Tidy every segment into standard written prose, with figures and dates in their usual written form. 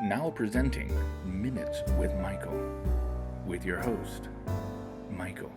Now presenting Minutes with Michael, with your host, Michael.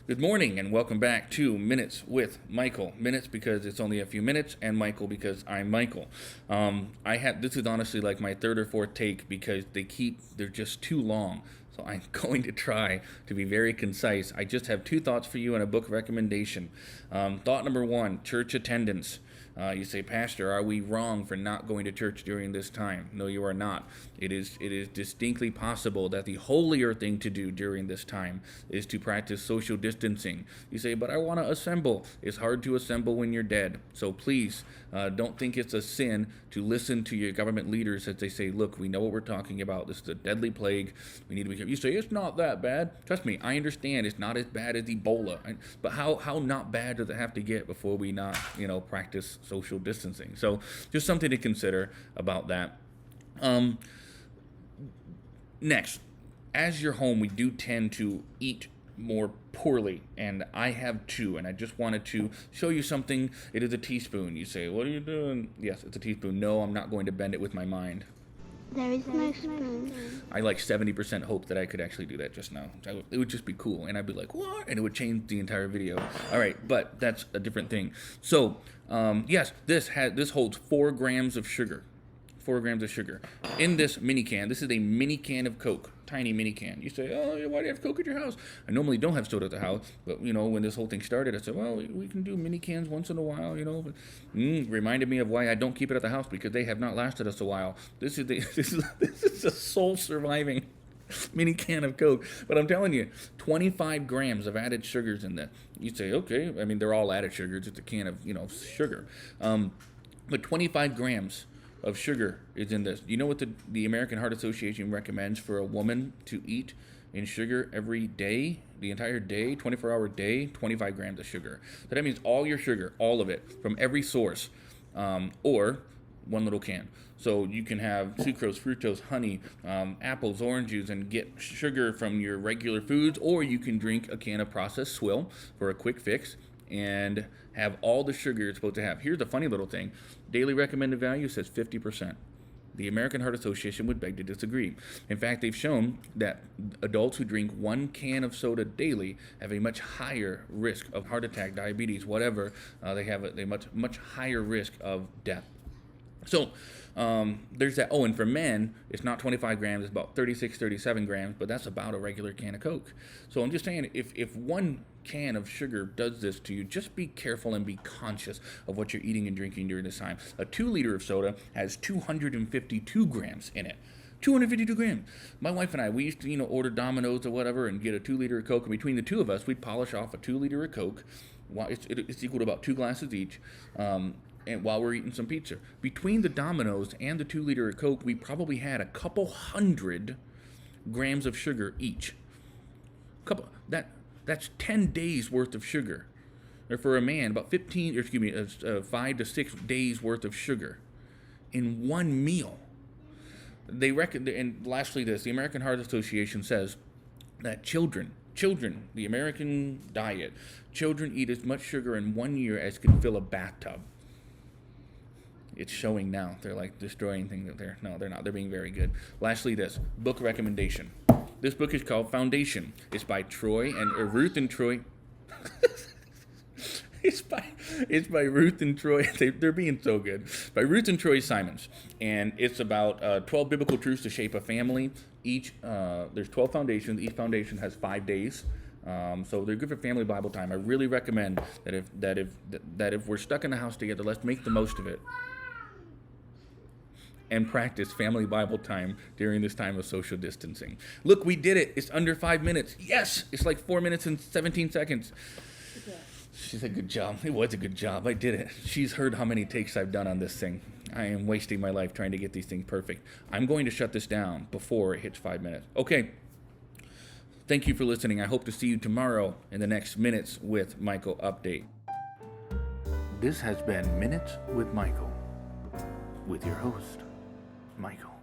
Good morning and welcome back to Minutes with Michael. Minutes because it's only a few minutes, and Michael because I'm Michael. This is honestly like my third or fourth take because they're just too long. So I'm going to try to be very concise. I just have two thoughts for you and a book recommendation. Thought number one, church attendance. You say, Pastor, are we wrong for not going to church during this time? No, you are not. It is distinctly possible that the holier thing to do during this time is to practice social distancing. You say, but I want to assemble. It's hard to assemble when you're dead. So please don't think it's a sin to listen to your government leaders as they say, look, we know what we're talking about. This is a deadly plague. We need to be careful. You say, it's not that bad. Trust me, I understand it's not as bad as Ebola. But how not bad does it have to get before we not, practice social distancing? So just something to consider about that. Next, as you're home, we do tend to eat more poorly, and I have two, and I just wanted to show you something. It is a teaspoon. You say, what are you doing? Yes, it's a teaspoon. No, I'm not going to bend it with my mind. There is no spoon. I 70% hope that I could actually do that just now. It would just be cool, and I'd be like, what? And it would change the entire video. All right, but that's a different thing. So, yes, this holds 4 grams of sugar. 4 grams of sugar in this mini can. This is a mini can of Coke, tiny mini can. You say, oh, why do you have Coke at your house? I normally don't have soda at the house, but when this whole thing started, I said, well, we can do mini cans once in a while, But, reminded me of why I don't keep it at the house, because they have not lasted us a while. This is a soul surviving mini can of Coke. But I'm telling you, 25 grams of added sugars in that. You say, okay, I mean, they're all added sugars. It's a can of, sugar. But 25 grams of sugar is in this. You know what the American Heart Association recommends for a woman to eat in sugar every day, the entire day, 24-hour day? 25 grams of sugar. So that means all your sugar, all of it, from every source, or one little can. So you can have sucrose, fructose, honey, apples, orange juice, and get sugar from your regular foods, or you can drink a can of processed swill for a quick fix and have all the sugar you're supposed to have. Here's the funny little thing. Daily recommended value says 50%. The American Heart Association would beg to disagree. In fact, they've shown that adults who drink 1 can of soda daily have a much higher risk of heart attack, diabetes, whatever. They have a much higher risk of death. So there's that. Oh, and for men, it's not 25 grams, it's about 36, 37 grams, but that's about a regular can of Coke. So I'm just saying, if 1 can of sugar does this to you, just be careful and be conscious of what you're eating and drinking during this time. A 2-liter of soda has 252 grams in it. 252 grams. My wife and I, we used to, order Domino's or whatever and get a 2-liter of Coke. And between the two of us, we'd polish off a 2-liter of Coke. It's equal to about 2 glasses each. And while we're eating some pizza. Between the Domino's and the 2-liter of Coke, we probably had a couple hundred grams of sugar each. That's 10 days worth of sugar. Or for a man, about 5 to 6 days worth of sugar in one meal. They reckon, and lastly this, the American Heart Association says that children, the American diet, children eat as much sugar in 1 year as can fill a bathtub. It's showing now. They're destroying things that they're not. They're being very good. Lastly, this book recommendation. This book is called Foundation. It's by Ruth and Troy. It's by Ruth and Troy. They're being so good. By Ruth and Troy Simons, and it's about 12 biblical truths to shape a family. There's 12 foundations. Each foundation has 5 days. So they're good for family Bible time. I really recommend that if we're stuck in the house together, let's make the most of it and practice family Bible time during this time of social distancing. Look, we did it. It's under 5 minutes. Yes, it's 4 minutes and 17 seconds. Yeah. She said, good job. It was a good job. I did it. She's heard how many takes I've done on this thing. I am wasting my life trying to get these things perfect. I'm going to shut this down before it hits 5 minutes. Okay. Thank you for listening. I hope to see you tomorrow in the next Minutes with Michael update. This has been Minutes with Michael, with your host, Michael.